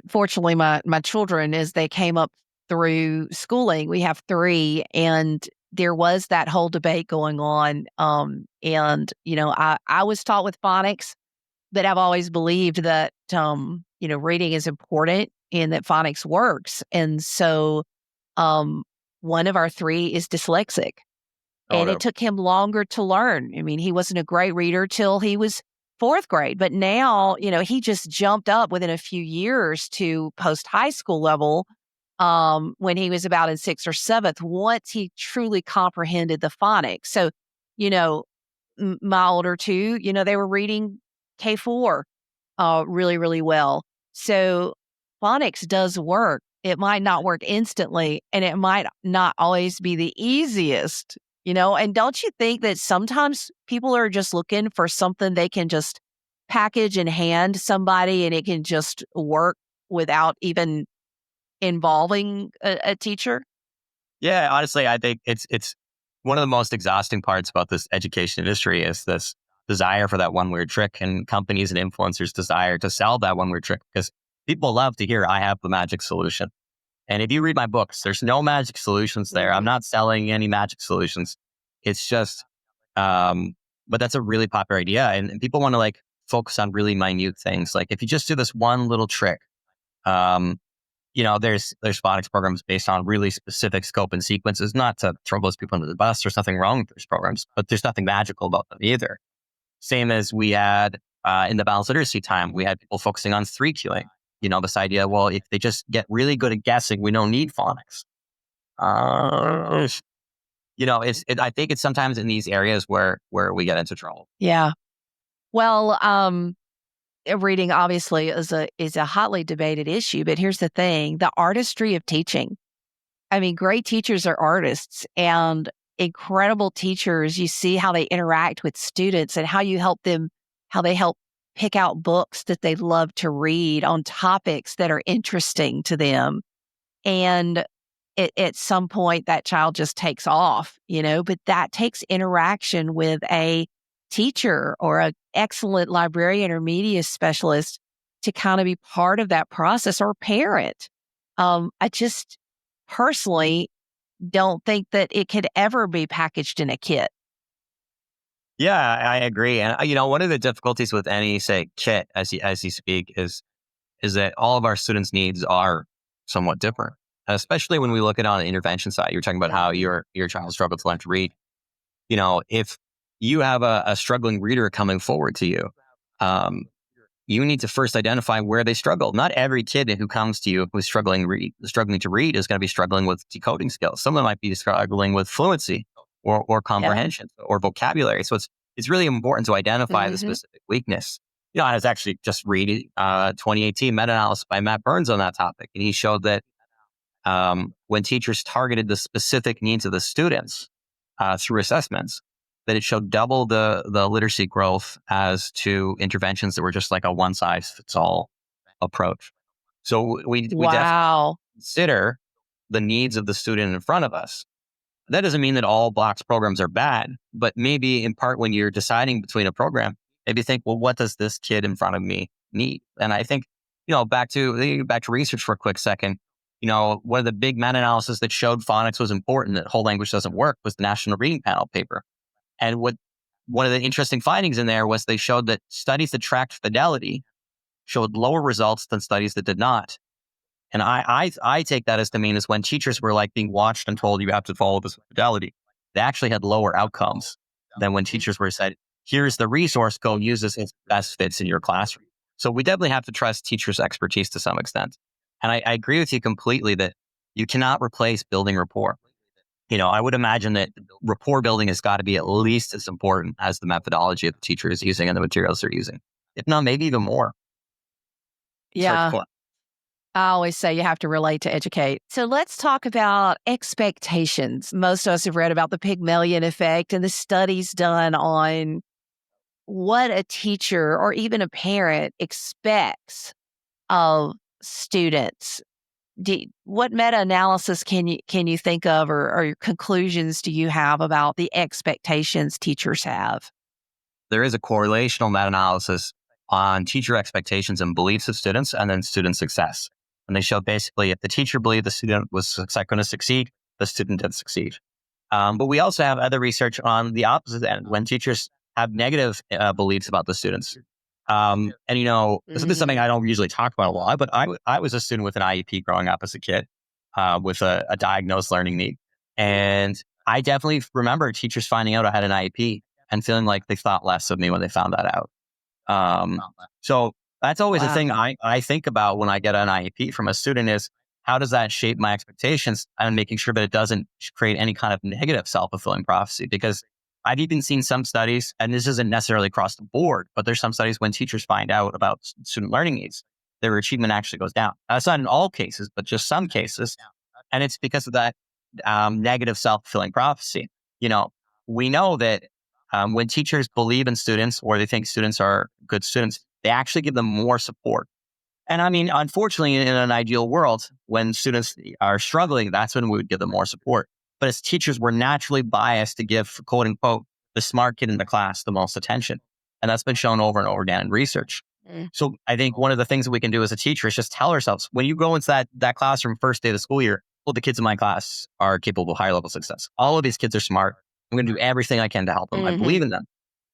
fortunately, my children, as they came up through schooling, we have 3, and there was that whole debate going on. And, I was taught with phonics, but I've always believed that, reading is important and that phonics works. And so, one of our three is dyslexic. Oh, And no. it took him longer to learn. I mean, he wasn't a great reader till he was fourth grade, but now, he just jumped up within a few years to post high school level when he was about in sixth or seventh, once he truly comprehended the phonics. So, you know, my older two, they were reading K4 really, really well. So phonics does work. It might not work instantly, and it might not always be the easiest, and don't you think that sometimes people are just looking for something they can just package and hand somebody and it can just work without even involving a teacher? Yeah, honestly, I think it's one of the most exhausting parts about this education industry is this desire for that one weird trick, and companies and influencers desire to sell that one weird trick because people love to hear I have the magic solution. And if you read my books, there's no magic solutions there. I'm not selling any magic solutions. It's just, but that's a really popular idea, and people want to like focus on really minute things. Like if you just do this one little trick, um, there's phonics programs based on really specific scope and sequences. Not to throw those people under the bus, there's nothing wrong with those programs, but there's nothing magical about them either. Same as we had in the balanced literacy time, we had people focusing on three queuing. This idea, well, if they just get really good at guessing, we don't need phonics. I think it's sometimes in these areas where we get into trouble. Yeah. Well, reading obviously is a hotly debated issue, but here's the thing: the artistry of teaching. I mean, great teachers are artists, and incredible teachers, you see how they interact with students and how they help pick out books that they love to read on topics that are interesting to them. And at some point, that child just takes off, but that takes interaction with a teacher or an excellent librarian or media specialist to kind of be part of that process, or parent. I just personally don't think that it could ever be packaged in a kit. Yeah, I agree. And one of the difficulties with any, say, kit as you speak is that all of our students' needs are somewhat different. Especially when we look at it on the intervention side. You're talking about how your child struggled to learn to read. If you have a struggling reader coming forward to you, you need to first identify where they struggle. Not every kid who comes to you who's struggling to read is going to be struggling with decoding skills. Some of them might be struggling with fluency or comprehension or vocabulary. So it's really important to identify the specific weakness. I was actually just reading 2018 meta-analysis by Matt Burns on that topic, and he showed that when teachers targeted the specific needs of the students through assessments, that it showed double the literacy growth as to interventions that were just like a one-size-fits-all approach. So we definitely consider the needs of the student in front of us. That doesn't mean that all blocks programs are bad, but maybe in part when you're deciding between a program, maybe think, well, what does this kid in front of me need? And I think, back to research for a quick second, one of the big meta-analysis that showed phonics was important, that whole language doesn't work, was the National Reading Panel paper. And one of the interesting findings in there was they showed that studies that tracked fidelity showed lower results than studies that did not. And I take that as to mean is when teachers were like being watched and told you have to follow this with fidelity, they actually had lower outcomes than when teachers were said, here's the resource, go use this as best fits in your classroom. So we definitely have to trust teachers' expertise to some extent. And I agree with you completely that you cannot replace building rapport. I would imagine that rapport building has got to be at least as important as the methodology that the teacher is using and the materials they're using. If not, maybe even more. Yeah. I always say you have to relate to educate. So let's talk about expectations. Most of us have read about the Pygmalion effect and the studies done on what a teacher or even a parent expects of students. What meta-analysis can you think of, or conclusions do you have about the expectations teachers have? There is a correlational meta-analysis on teacher expectations and beliefs of students and then student success. And they show basically if the teacher believed the student was going to succeed, the student did succeed. But we also have other research on the opposite end when teachers have negative beliefs about the students. And, this is something I don't usually talk about a lot, but I was a student with an IEP growing up as a kid with a diagnosed learning need. And I definitely remember teachers finding out I had an IEP and feeling like they thought less of me when they found that out. So that's always a thing I think about when I get an IEP from a student is how does that shape my expectations and making sure that it doesn't create any kind of negative self-fulfilling prophecy? Because I've even seen some studies, and this isn't necessarily across the board, but there's some studies when teachers find out about student learning needs, their achievement actually goes down. That's not in all cases, but just some cases. And it's because of that negative self-fulfilling prophecy. We know that when teachers believe in students or they think students are good students, they actually give them more support. And I mean, unfortunately, in an ideal world, when students are struggling, that's when we would give them more support. But as teachers, we're naturally biased to give, quote unquote, the smart kid in the class the most attention. And that's been shown over and over again in research. So I think one of the things that we can do as a teacher is just tell ourselves, when you go into that classroom first day of the school year, well, the kids in my class are capable of higher level success. All of these kids are smart. I'm going to do everything I can to help them. I believe in them.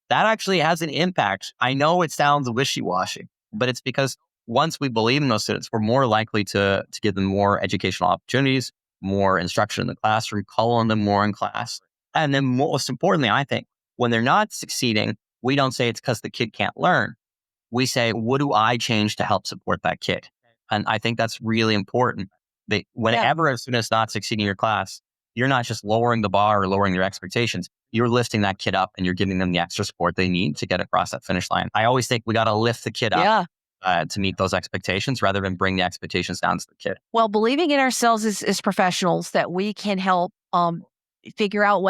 That actually has an impact. I know it sounds wishy-washy, but it's because once we believe in those students, we're more likely to give them more educational opportunities, more instruction in the classroom, call on them more in class. And then most importantly, I think, when they're not succeeding, we don't say it's because the kid can't learn. We say, what do I change to help support that kid? And I think that's really important. Whenever a student is not succeeding in your class, you're not just lowering the bar or lowering their expectations. You're lifting that kid up and you're giving them the extra support they need to get across that finish line. I always think we got to lift the kid up to meet those expectations rather than bring the expectations down to the kid. Well, believing in ourselves as professionals that we can help figure out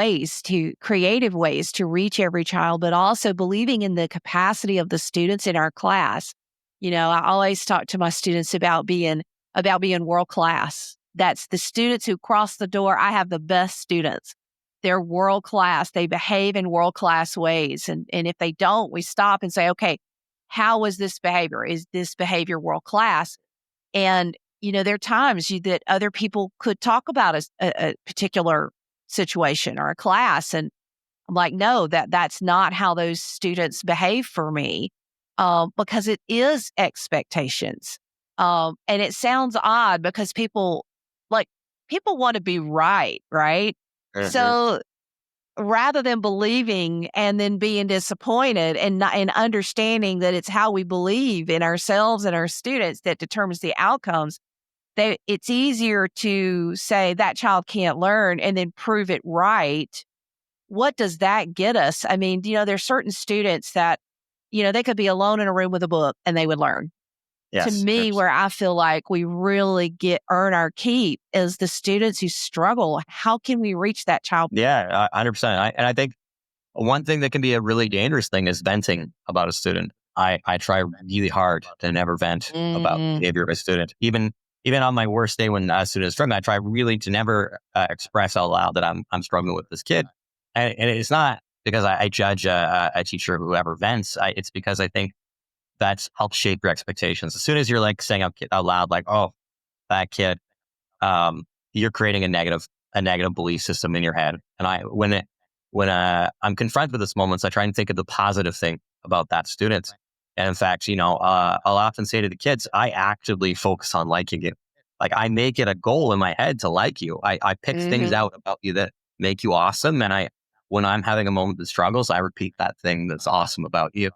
creative ways to reach every child, but also believing in the capacity of the students in our class. I always talk to my students about being world class. That's the students who cross the door. I have the best students. They're world class. They behave in world class ways. And if they don't, we stop and say, okay, how was this behavior? Is this behavior world class? And, there are times that other people could talk about a particular situation or a class. And I'm like, no, that's not how those students behave for me, because it is expectations. And it sounds odd because people want to be right? So rather than believing and then being disappointed and understanding that it's how we believe in ourselves and our students that determines the outcomes, it's easier to say that child can't learn and then prove it right. What does that get us? I mean, there's certain students that, they could be alone in a room with a book and they would learn. Yes, to me, where I feel like we really earn our keep is the students who struggle. How can we reach that child? Yeah, 100%. And I think one thing that can be a really dangerous thing is venting about a student. I try really hard to never vent about the behavior of a student. Even on my worst day when a student is struggling, I try really to never express out loud that I'm struggling with this kid. And it's not because I judge a teacher who ever vents. It's because I think that's helped shape your expectations. As soon as you're saying out loud, oh, that kid, you're creating a negative belief system in your head. And when I'm confronted with this moments, I try and think of the positive thing about that student. And in fact, I'll often say to the kids, I actively focus on liking you. I make it a goal in my head to like you. I pick things out about you that make you awesome. And when I'm having a moment that struggles, I repeat that thing that's awesome about you.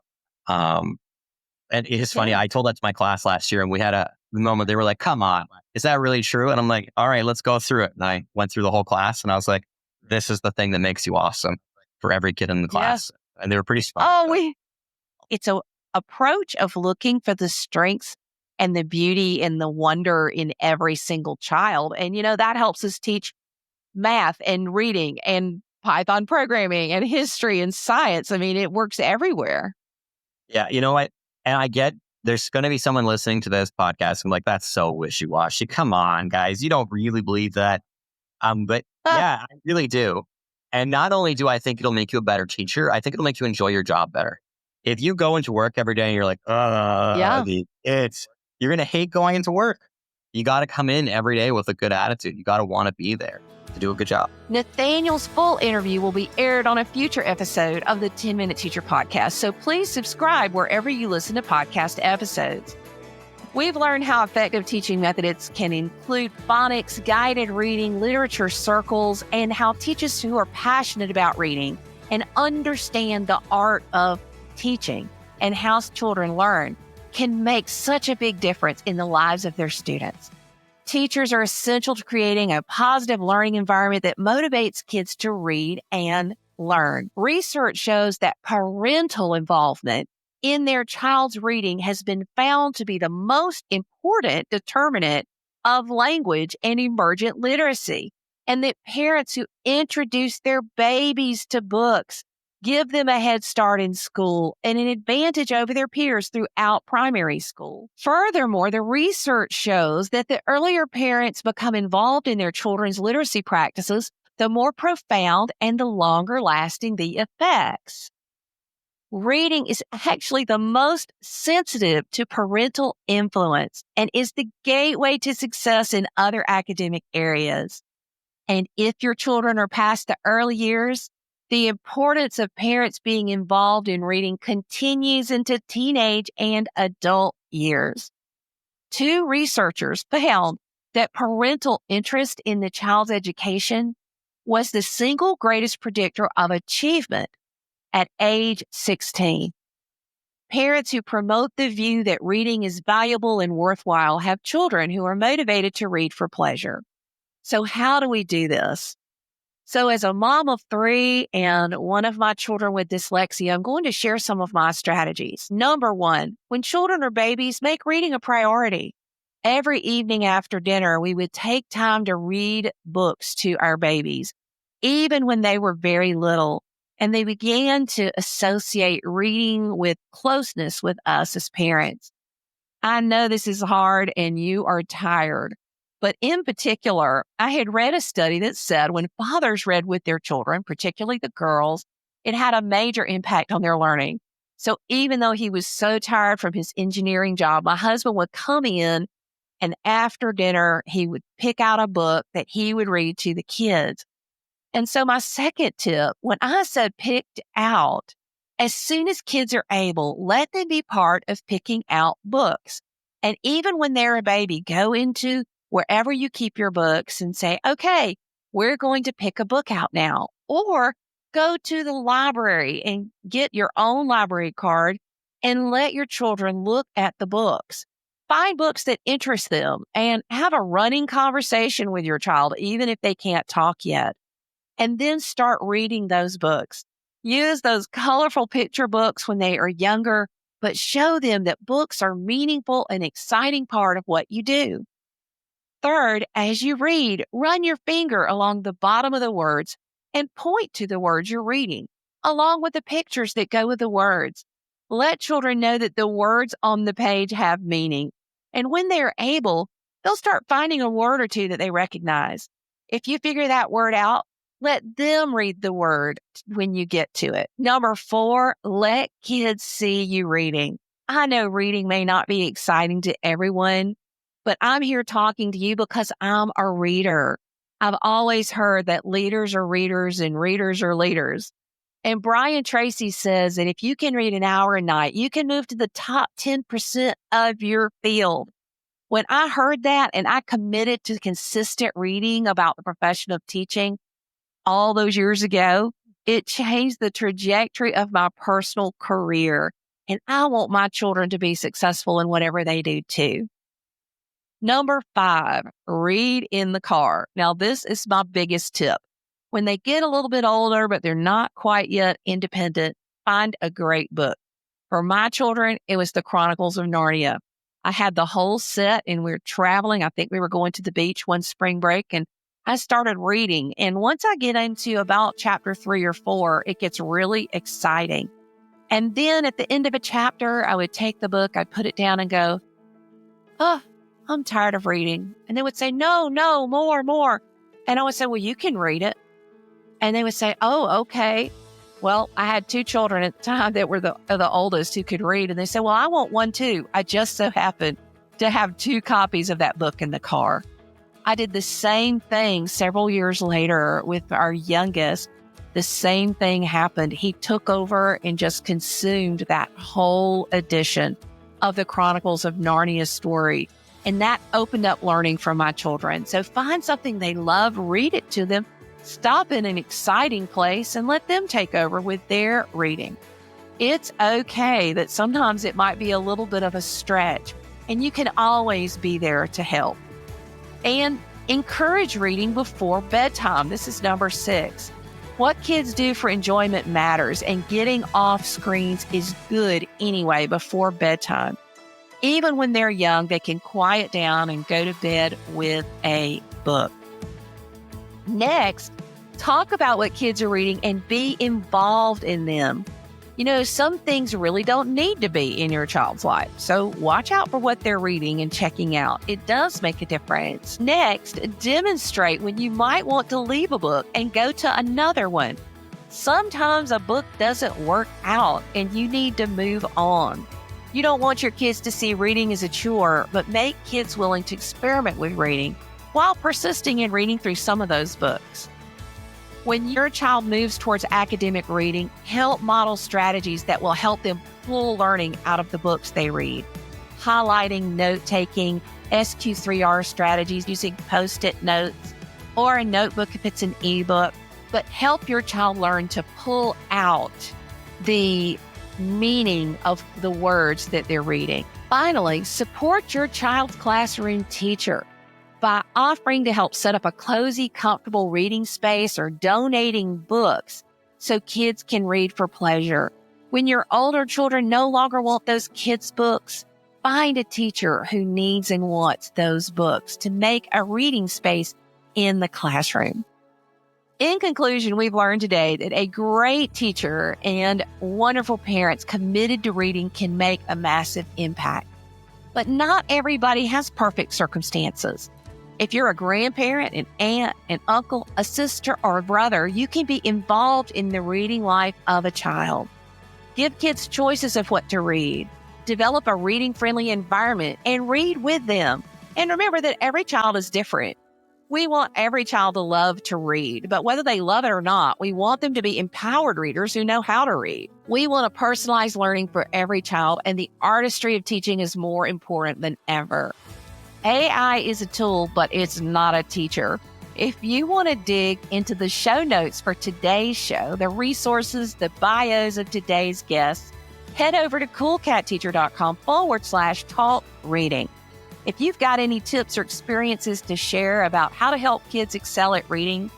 And it's funny, I told that to my class last year and we had a moment, they were like, come on, is that really true? And I'm like, all right, let's go through it. And I went through the whole class and I was like, this is the thing that makes you awesome for every kid in the class. And they were pretty smart. It's a approach of looking for the strengths and the beauty and the wonder in every single child. And, that helps us teach math and reading and Python programming and history and science. I mean, it works everywhere. Yeah. You know what? And I get there's going to be someone listening to this podcast and that's so wishy-washy. Come on, guys. You don't really believe that. But yeah, I really do. And not only do I think it'll make you a better teacher, I think it'll make you enjoy your job better. If you go into work every day and you're like, you're going to hate going into work. You got to come in every day with a good attitude. You got to want to be there. to do a good job. Nathaniel's full interview will be aired on a future episode of the 10-Minute Teacher Podcast, so please subscribe wherever you listen to podcast episodes. We've learned how effective teaching methods can include phonics, guided reading, literature circles, and how teachers who are passionate about reading and understand the art of teaching and how children learn can make such a big difference in the lives of their students. Teachers are essential to creating a positive learning environment that motivates kids to read and learn. Research shows that parental involvement in their child's reading has been found to be the most important determinant of language and emergent literacy, and that parents who introduce their babies to books give them a head start in school and an advantage over their peers throughout primary school. Furthermore, the research shows that the earlier parents become involved in their children's literacy practices, the more profound and the longer lasting the effects. Reading is actually the most sensitive to parental influence and is the gateway to success in other academic areas. And if your children are past the early years, the importance of parents being involved in reading continues into teenage and adult years. 2 researchers found that parental interest in the child's education was the single greatest predictor of achievement at age 16. Parents who promote the view that reading is valuable and worthwhile have children who are motivated to read for pleasure. So how do we do this? So as a mom of 3 and one of my children with dyslexia, I'm going to share some of my strategies. Number 1, when children are babies, make reading a priority. Every evening after dinner, we would take time to read books to our babies, even when they were very little, and they began to associate reading with closeness with us as parents. I know this is hard and you are tired. But in particular, I had read a study that said when fathers read with their children, particularly the girls, it had a major impact on their learning. So even though he was so tired from his engineering job, my husband would come in and after dinner, he would pick out a book that he would read to the kids. And so my second tip, when I said picked out, as soon as kids are able, let them be part of picking out books. And even when they're a baby, go into wherever you keep your books and say, okay, we're going to pick a book out now. Or go to the library and get your own library card and let your children look at the books. Find books that interest them and have a running conversation with your child, even if they can't talk yet. And then start reading those books. Use those colorful picture books when they are younger, but show them that books are meaningful and exciting part of what you do. Third, as you read, run your finger along the bottom of the words and point to the words you're reading, along with the pictures that go with the words. Let children know that the words on the page have meaning. And when they are able, they'll start finding a word or two that they recognize. If you figure that word out, let them read the word when you get to it. Number 4, let kids see you reading. I know reading may not be exciting to everyone, but I'm here talking to you because I'm a reader. I've always heard that leaders are readers and readers are leaders. And Brian Tracy says that if you can read an hour a night, you can move to the top 10% of your field. When I heard that and I committed to consistent reading about the profession of teaching all those years ago, it changed the trajectory of my personal career. And I want my children to be successful in whatever they do too. Number 5, read in the car. Now, this is my biggest tip. When they get a little bit older, but they're not quite yet independent, find a great book. For my children, it was the Chronicles of Narnia. I had the whole set and we were traveling. I think we were going to the beach one spring break and I started reading. And once I get into about chapter 3 or 4, it gets really exciting. And then at the end of a chapter, I would take the book, I'd put it down and go, oh, I'm tired of reading. And they would say, no, more. And I would say, well, you can read it. And they would say, oh, okay. Well, I had 2 children at the time that were the oldest who could read. And they said, well, I want one too. I just so happened to have 2 copies of that book in the car. I did the same thing several years later with our youngest. The same thing happened. He took over and just consumed that whole edition of the Chronicles of Narnia story. And that opened up learning for my children. So find something they love, read it to them, stop in an exciting place, and let them take over with their reading. It's okay that sometimes it might be a little bit of a stretch, and you can always be there to help. And encourage reading before bedtime. This is number 6. What kids do for enjoyment matters, and getting off screens is good anyway before bedtime. Even when they're young, they can quiet down and go to bed with a book. Next, talk about what kids are reading and be involved in them. You know, some things really don't need to be in your child's life, so watch out for what they're reading and checking out. It does make a difference. Next, demonstrate when you might want to leave a book and go to another one. Sometimes a book doesn't work out and you need to move on. You don't want your kids to see reading as a chore, but make kids willing to experiment with reading while persisting in reading through some of those books. When your child moves towards academic reading, help model strategies that will help them pull learning out of the books they read. Highlighting, note-taking, SQ3R strategies using Post-it notes, or a notebook if it's an ebook, but help your child learn to pull out the meaning of the words that they're reading. Finally, support your child's classroom teacher by offering to help set up a cozy, comfortable reading space or donating books so kids can read for pleasure. When your older children no longer want those kids' books, find a teacher who needs and wants those books to make a reading space in the classroom. In conclusion, we've learned today that a great teacher and wonderful parents committed to reading can make a massive impact. But not everybody has perfect circumstances. If you're a grandparent, an aunt, an uncle, a sister, or a brother, you can be involved in the reading life of a child. Give kids choices of what to read. Develop a reading-friendly environment and read with them. And remember that every child is different. We want every child to love to read, but whether they love it or not, we want them to be empowered readers who know how to read. We want to personalize learning for every child, and the artistry of teaching is more important than ever. AI is a tool, but it's not a teacher. If you want to dig into the show notes for today's show, the resources, the bios of today's guests, head over to coolcatteacher.com/talk reading. If you've got any tips or experiences to share about how to help kids excel at reading,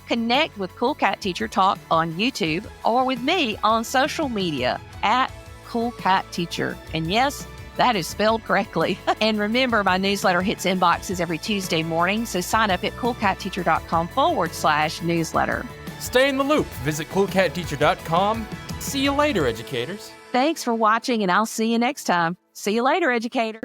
connect with Cool Cat Teacher Talk on YouTube or with me on social media at Cool Cat Teacher. And yes, that is spelled correctly. And remember, my newsletter hits inboxes every Tuesday morning, so sign up at coolcatteacher.com/newsletter. Stay in the loop. Visit coolcatteacher.com. See you later, educators. Thanks for watching, and I'll see you next time. See you later, educator.